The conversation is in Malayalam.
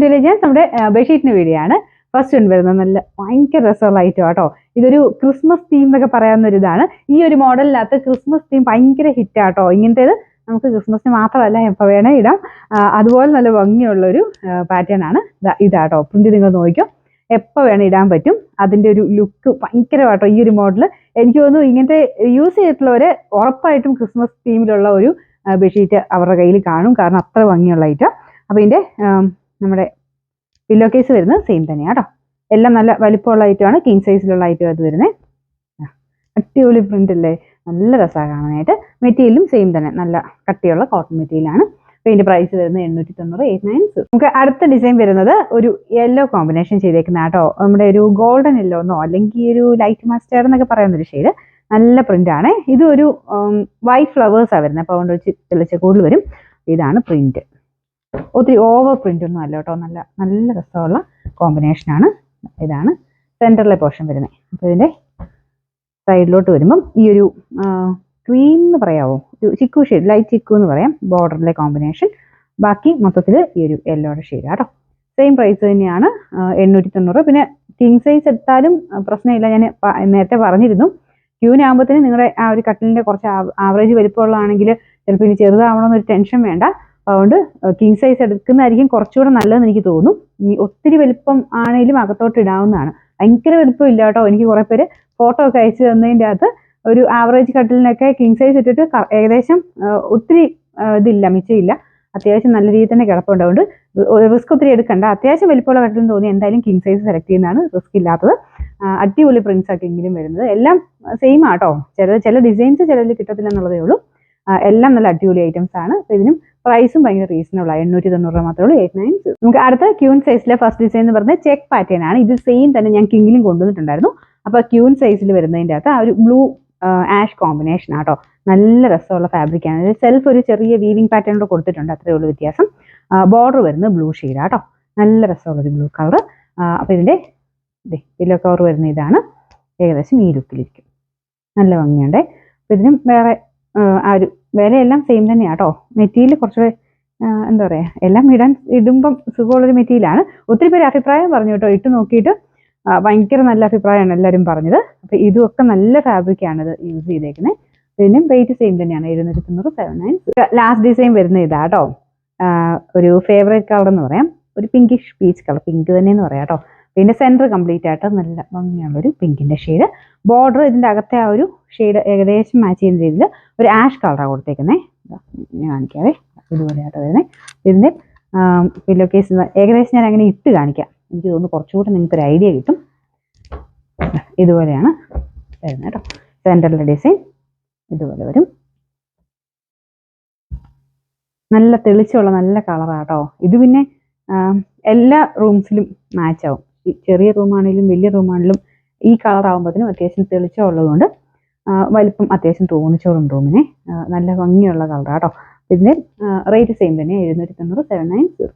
To legends. നമ്മുടെ ബെഡ്ഷീറ്റിന് വേണ്ടിയാണ് ഫസ്റ്റ് വൺ വരുന്നത്. നല്ല ഭയങ്കര രസമുള്ള ഐറ്റം ആട്ടോ. ഇതൊരു ക്രിസ്മസ് തീം എന്നൊക്കെ പറയാവുന്ന ഒരു ഇതാണ്. ഈ ഒരു മോഡലിനകത്ത് ക്രിസ്മസ് തീം ഭയങ്കര ഹിറ്റാട്ടോ. ഇങ്ങനത്തേത് നമുക്ക് ക്രിസ്മസിന് മാത്രമല്ല എപ്പോൾ വേണേ ഇടാം. അതുപോലെ നല്ല ഭംഗിയുള്ളൊരു പാറ്റേൺ ആണ് ഇതാട്ടോ. പ്രിന്റ് നിങ്ങൾ നോക്കിക്കോ, എപ്പോൾ വേണേൽ ഇടാൻ പറ്റും. അതിൻ്റെ ഒരു ലുക്ക് ഭയങ്കരമാട്ടോ ഈ ഒരു മോഡൽ. എനിക്ക് തോന്നുന്നു ഇങ്ങനത്തെ യൂസ് ചെയ്തിട്ടുള്ളവർ ഉറപ്പായിട്ടും ക്രിസ്മസ് തീമിലുള്ള ഒരു ബെഡ്ഷീറ്റ് അവരുടെ കയ്യിൽ കാണും, കാരണം അത്ര ഭംഗിയുള്ള ഐറ്റം. അപ്പോൾ ഇതിൻ്റെ നമ്മുടെ പില്ലോ കേസ് വരുന്നത് സെയിം തന്നെയാണ് കേട്ടോ. എല്ലാം നല്ല വലിപ്പമുള്ള ഐറ്റമാണ്. കിങ് സൈസിലുള്ള ഐറ്റം അത് വരുന്നത്. അടിപൊളി പ്രിന്റ് അല്ലേ, നല്ല രസമാണ് കാണാനായിട്ട്. മെറ്റീരിയലും സെയിം തന്നെ, നല്ല കട്ടിയുള്ള കോട്ടൺ മെറ്റീരിയലാണ്. അപ്പോൾ ഇതിൻ്റെ പ്രൈസ് വരുന്നത് 890, 890. നമുക്ക് അടുത്ത ഡിസൈൻ വരുന്നത് ഒരു യെല്ലോ കോമ്പിനേഷൻ ചെയ്തേക്കുന്ന കേട്ടോ. നമ്മുടെ ഒരു ഗോൾഡൻ യെല്ലോ എന്നോ അല്ലെങ്കിൽ ഒരു ലൈറ്റ് മസ്റ്റാർഡ് എന്നൊക്കെ പറയുന്നൊരു ഷെയ്ഡ്. നല്ല പ്രിന്റ് ആണ്. ഇത് ഒരു വൈറ്റ് ഫ്ലവേഴ്സാണ് വരുന്നത്, അപ്പോൾ അതുകൊണ്ട് വെച്ച് തെളിച്ച കൂടുതൽ വരും. ഇതാണ് പ്രിന്റ്. ഒത്തിരി ഓവർ പ്രിന്റ് ഒന്നും അല്ല കേട്ടോ, നല്ല നല്ല രസമുള്ള കോമ്പിനേഷനാണ്. ഇതാണ് സെൻറ്ററിലെ പോർഷൻ വരുന്നത്. അപ്പോൾ ഇതിൻ്റെ സൈഡിലോട്ട് വരുമ്പം ഈ ഒരു ക്രീം എന്ന് പറയാമോ, ഒരു ചിക്കു ഷെയ്ഡ്, ലൈറ്റ് ചിക്കു എന്ന് പറയാം, ബോർഡറിലെ കോമ്പിനേഷൻ. ബാക്കി മൊത്തത്തിൽ ഈ ഒരു യെല്ലോയുടെ ഷെയ്ഡ് കേട്ടോ. സെയിം പ്രൈസ് തന്നെയാണ്, 890. പിന്നെ കിങ് സൈസ് എടുത്താലും പ്രശ്നമില്ല. ഞാൻ നേരത്തെ പറഞ്ഞിരുന്നു, ക്യൂനാകുമ്പോഴത്തേന് നിങ്ങളുടെ ആ ഒരു കട്ടിലിൻ്റെ കുറച്ച് ആവറേജ് വലിപ്പമുള്ളതാണെങ്കിൽ ചിലപ്പോൾ ഇനി ചെറുതാവണമെന്നൊരു ടെൻഷൻ വേണ്ട. അതുകൊണ്ട് കിങ് സൈസ് എടുക്കുന്നതായിരിക്കും കുറച്ചുകൂടെ നല്ലതെന്ന് എനിക്ക് തോന്നും. ഈ ഒത്തിരി വലിപ്പം ആണെങ്കിലും അകത്തോട്ട് ഇടാവുന്നതാണ്. ഭയങ്കര വലിപ്പം ഇല്ല കേട്ടോ. എനിക്ക് കുറേ പേര് ഫോട്ടോ ഒക്കെ അയച്ചു തന്നതിൻ്റെ അകത്ത് ഒരു ആവറേജ് കട്ടിലിനൊക്കെ കിങ് സൈസ് ഇട്ടിട്ട് ഏകദേശം ഒത്തിരി ഇതില്ല, മിച്ചമില്ല. അത്യാവശ്യം നല്ല രീതിയിൽ തന്നെ കിടപ്പുണ്ട്. അതുകൊണ്ട് റിസ്ക് ഒത്തിരി എടുക്കണ്ട. അത്യാവശ്യം വലിപ്പമുള്ള കട്ടിൽ തോന്നി എന്തായാലും കിങ് സൈസ് സെലക്ട് ചെയ്യുന്നതാണ് റിസ്ക് ഇല്ലാത്തത്. അടിപൊളി പ്രിന്റ്സ് ഒക്കെ എങ്കിലും വരുന്നത് എല്ലാം സെയിം ആട്ടോ. ചില ഡിസൈൻസ് ചിലതിൽ കിട്ടത്തില്ല എന്നുള്ളതേ ഉള്ളൂ. എല്ലാം നല്ല അടിപൊളി ഐറ്റംസ് ആണ്. അപ്പോൾ ഇതിനും പ്രൈസും ഭയങ്കര റീസണബിൾ ആണ്, 890 മാത്രമേ ഉള്ളൂ, 890. നമുക്ക് അടുത്ത ക്യൂൺ സൈസിലെ ഫസ്റ്റ് ഡിസൈൻ എന്ന് പറഞ്ഞാൽ ചെക്ക് പാറ്റേൺ ആണ്. ഇത് സെയിം തന്നെ ഞാൻ കിങ്ങിലും കൊണ്ടുവന്നിട്ടുണ്ടായിരുന്നു. അപ്പോൾ ക്യൂൺ സൈസിൽ വരുന്നതിൻ്റെ അകത്ത് ആ ഒരു ബ്ലൂ ആഷ് കോമ്പിനേഷൻ ആട്ടോ. നല്ല രസമുള്ള ഫാബ്രിക് ആണ്. സെൽഫ് ഒരു ചെറിയ വീവിംഗ് പാറ്റേണിലൂടെ കൊടുത്തിട്ടുണ്ട്, അത്രയേ ഉള്ളൂ വ്യത്യാസം. ബോർഡർ വരുന്നത് ബ്ലൂ ഷെയ്ഡ് ആട്ടോ. നല്ല രസമുള്ളൊരു ബ്ലൂ കളർ. അപ്പോൾ ഇതിൻ്റെ പില്ലോ കവർ വരുന്ന ഇതാണ്. ഏകദേശം ഈ ലുക്കിലിരിക്കും, നല്ല ഭംഗിയുണ്ട്. അപ്പോൾ ഇതിനും വേറെ ആ ഒരു വിലയെല്ലാം സെയിം തന്നെയാണ് കേട്ടോ. മെറ്റീരിയൽ കുറച്ച് എന്താ പറയുക, എല്ലാം ഇടുമ്പം സുഖമുള്ളൊരു മെറ്റീരിയലാണ്. ഒത്തിരി പേര് അഭിപ്രായം പറഞ്ഞു കേട്ടോ, ഇട്ട് നോക്കിയിട്ട് ഭയങ്കര നല്ല അഭിപ്രായമാണ് എല്ലാവരും പറഞ്ഞത്. അപ്പോൾ ഇതുമൊക്കെ നല്ല ഫാബ്രിക്കാണ് ഇത് യൂസ് ചെയ്തേക്കുന്നത്. ഇതിനും റേറ്റ് സെയിം തന്നെയാണ്, 790, 790. ലാസ്റ്റ് ഡിസൈൻ വരുന്ന ഇതാട്ടോ. ഒരു ഫേവറേറ്റ് കളർ എന്ന് പറയാം, ഒരു പിങ്കിഷ് പീച്ച് കളർ, പിങ്ക് തന്നെ എന്ന് പറയാം കേട്ടോ. പിന്നെ സെൻറ്റർ കംപ്ലീറ്റ് ആയിട്ട് നല്ല ഭംഗിയുള്ളൊരു പിങ്കിൻ്റെ ഷെയ്ഡ്. ബോർഡർ ഇതിൻ്റെ അകത്തെ ആ ഒരു ഷെയ്ഡ് ഏകദേശം മാച്ച് ചെയ്യുന്ന രീതിയിൽ ഒരു ആഷ് കളറാണ് കൊടുത്തേക്കുന്നത്. ഞാൻ കാണിക്കാവേ, ഇതുപോലെയാട്ടോ വരുന്നത്. ഇതിൻ്റെ പില്ലോ കേസ് ഏകദേശം ഞാൻ അങ്ങനെ ഇട്ട് കാണിക്കാം. എനിക്ക് തോന്നുന്നു കുറച്ചുകൂടി നിങ്ങൾക്കൊരു ഐഡിയ കിട്ടും. ഇതുപോലെയാണ് വരുന്നത് കേട്ടോ. സെൻറ്ററിലെ ഡിസൈൻ ഇതുപോലെ വരും. നല്ല തെളിച്ചുള്ള നല്ല കളറാട്ടോ. ഇത് പിന്നെ എല്ലാ റൂംസിലും മാച്ച് ആവും. ചെറിയ റൂമാണെങ്കിലും വലിയ റൂമാണെങ്കിലും ഈ കളർ ആകുമ്പോഴത്തേനും അത്യാവശ്യം തെളിച്ചം ഉള്ളതുകൊണ്ട് വലിപ്പം അത്യാവശ്യം തോന്നിച്ചോളും റൂമിനെ. നല്ല ഭംഗിയുള്ള കളറാട്ടോ. ഇതിൻ്റെ റേറ്റ് സെയിം തന്നെ, 790, 790.